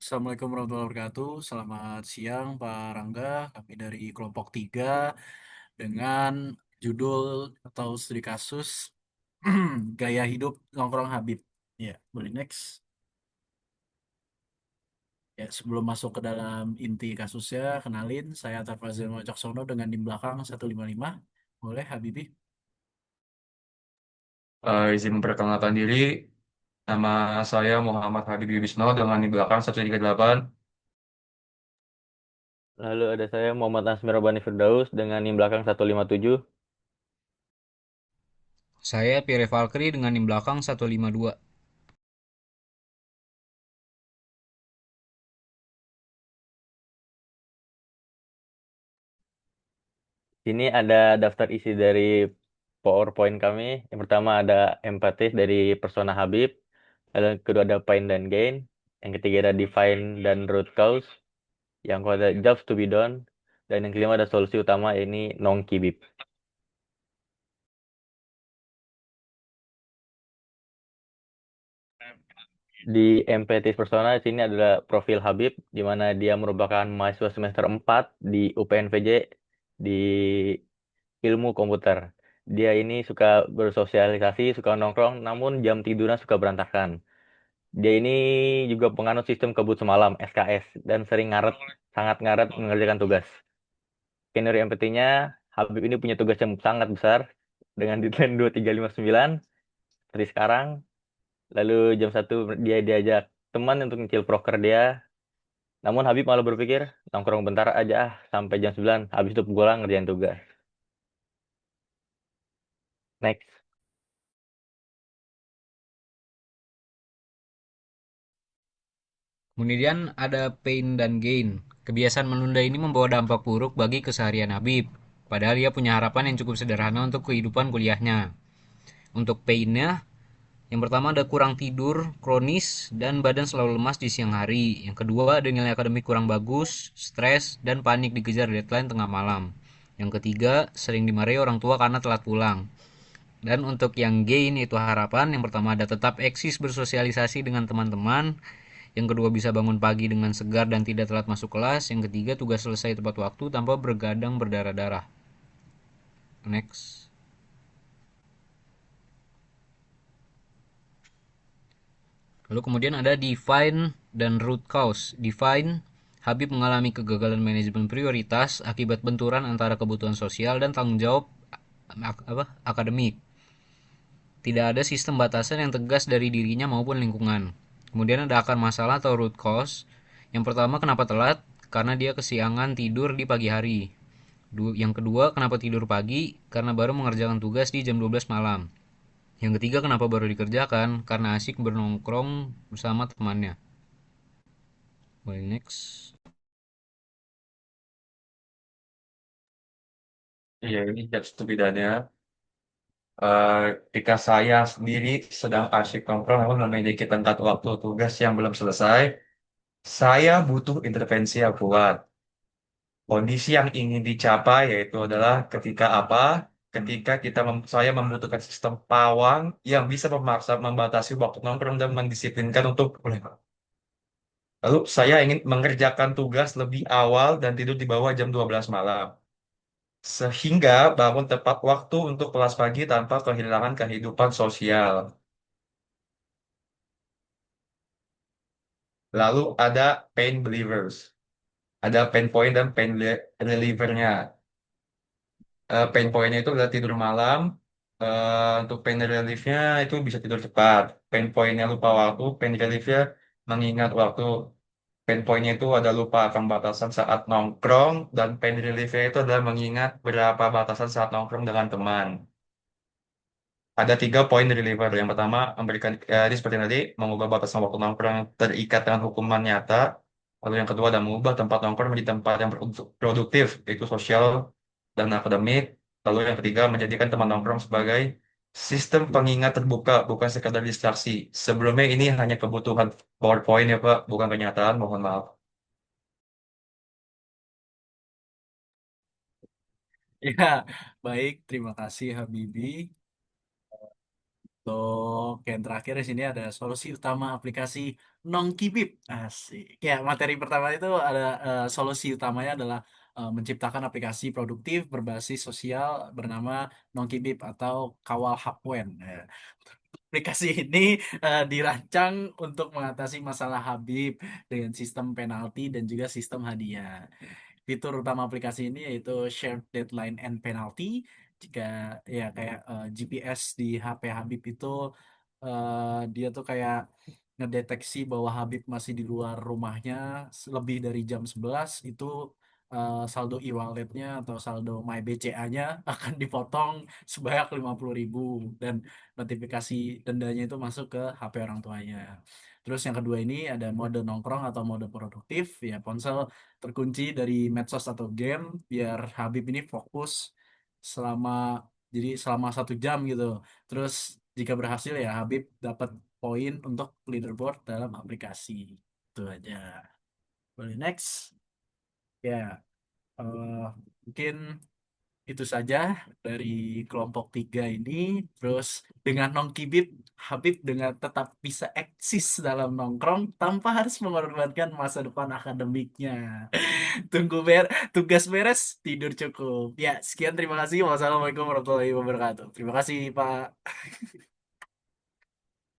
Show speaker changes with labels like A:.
A: Assalamualaikum warahmatullahi wabarakatuh. Selamat siang, Pak Rangga. Kami dari kelompok 3 dengan judul atau studi kasus Gaya Hidup Nongkrong Habib. Ya, boleh next. Ya, sebelum masuk ke dalam inti kasusnya, kenalin saya Tarfazil Wicaksono dengan di belakang 155. Boleh, Habibi?
B: Izin memperkenalkan diri, nama saya Muhammad Habib Yudhisno dengan di belakang 138.
C: Lalu ada saya Muhammad Asmir Rabbani Firdaus dengan NIM belakang 157.
D: Saya Pierre Valkyrie dengan NIM belakang 152.
C: Ini ada daftar isi dari PowerPoint kami. Yang pertama ada empatis dari persona Habib. Lalu yang kedua ada pain dan gain. Yang ketiga ada define dan root cause. Yang kedua ada jobs to be done. Dan yang kelima ada solusi utama, ini non-kibib. Di empatis persona di sini adalah profil Habib, di mana dia merupakan mahasiswa semester 4 di UPNVJ di ilmu komputer. Dia ini suka bersosialisasi, suka nongkrong, namun jam tidurnya suka berantakan. Dia ini juga penganut sistem kebut semalam, SKS, dan sering ngaret, sangat ngaret mengerjakan tugas. Skenario empatinya, Habib ini punya tugas yang sangat besar, dengan deadline 2359, seperti sekarang. Lalu jam 1 dia diajak teman untuk nyicil proker dia. Namun Habib malah berpikir, nongkrong bentar aja sampai jam 9, habis itu pulang ngerjain tugas. Next.
D: Kemudian ada pain dan gain. Kebiasaan menunda ini membawa dampak buruk bagi keseharian Habib. Padahal ia punya harapan yang cukup sederhana untuk kehidupan kuliahnya. Untuk painnya, yang pertama ada kurang tidur, kronis, dan badan selalu lemas di siang hari. Yang kedua ada nilai akademik kurang bagus, stres, dan panik dikejar deadline tengah malam. Yang ketiga, sering dimarahi orang tua karena telat pulang. Dan untuk yang gain itu harapan, yang pertama ada tetap eksis bersosialisasi dengan teman-teman, yang kedua bisa bangun pagi dengan segar dan tidak telat masuk kelas, yang ketiga tugas selesai tepat waktu tanpa bergadang berdarah-darah. Next. Lalu kemudian ada define dan root cause. Define, Habib mengalami kegagalan manajemen prioritas akibat benturan antara kebutuhan sosial dan tanggung jawab akademik. Tidak ada sistem batasan yang tegas dari dirinya maupun lingkungan. Kemudian ada akar masalah atau root cause. Yang pertama, kenapa telat? Karena dia kesiangan tidur di pagi hari. Yang kedua, kenapa tidur pagi? Karena baru mengerjakan tugas di jam 12 malam. Yang ketiga, kenapa baru dikerjakan? Karena asik bernongkrong bersama temannya. Boleh next.
B: Iya, ini judge bedaannya. Ketika saya sendiri sedang asyik nongkrong namun memiliki tenggat waktu tugas yang belum selesai, saya butuh intervensi yang kuat. Kondisi yang ingin dicapai yaitu adalah ketika apa? Ketika saya membutuhkan sistem pawang yang bisa memaksa membatasi waktu nongkrong dan mendisiplinkan untuk Lalu saya ingin mengerjakan tugas lebih awal dan tidur di bawah jam 12 malam. Sehingga bangun tepat waktu untuk kelas pagi tanpa kehilangan kehidupan sosial. Lalu ada pain believers. Ada pain point dan pain relievernya. Pain point-nya itu adalah tidur malam. Untuk pain relief-nya itu bisa tidur cepat. Pain point-nya lupa waktu. Pain relief-nya mengingat waktu. Pain point-nya itu ada lupa akan batasan saat nongkrong. Dan pain relief-nya itu adalah mengingat berapa batasan saat nongkrong dengan teman. Ada 3 poin reliever. Yang pertama, memberikan, ini seperti tadi, mengubah batasan waktu nongkrong yang terikat dengan hukuman nyata. Lalu yang kedua, ada mengubah tempat nongkrong menjadi tempat yang produktif, yaitu sosial dan akademik. Lalu yang ketiga, menjadikan teman nongkrong sebagai sistem pengingat terbuka, bukan sekadar distraksi. Sebelumnya ini hanya kebutuhan PowerPoint ya Pak, bukan kenyataan, mohon maaf.
A: Ya, baik. Terima kasih, Habibi. Untuk yang terakhir di sini ada solusi utama aplikasi Nongkibip. Asik. Ya, materi pertama itu ada solusi utamanya adalah menciptakan aplikasi produktif berbasis sosial bernama Nongkibip atau Kawal Hapwen. Ya. Aplikasi ini dirancang untuk mengatasi masalah Habib dengan sistem penalti dan juga sistem hadiah. Fitur utama aplikasi ini yaitu shared deadline and penalty. Jika ya kayak GPS di HP Habib itu dia tuh kayak ngedeteksi bahwa Habib masih di luar rumahnya lebih dari jam 11 itu saldo e-walletnya atau saldo MyBCA-nya akan dipotong sebanyak 50.000 dan notifikasi dendanya itu masuk ke HP orang tuanya. Terus yang kedua ini ada mode nongkrong atau mode produktif, ya ponsel terkunci dari medsos atau game biar Habib ini fokus selama jadi selama 1 jam gitu. Terus jika berhasil ya Habib dapat poin untuk leaderboard dalam aplikasi. Itu aja. Boleh next? Ya, mungkin itu saja dari kelompok 3 ini. Terus dengan Nongkibit, Habib dengan tetap bisa eksis dalam nongkrong tanpa harus mengorbankan masa depan akademiknya. Tunggu tugas beres, tidur cukup. Ya, sekian terima kasih. Wassalamualaikum warahmatullahi wabarakatuh. Terima kasih, Pak.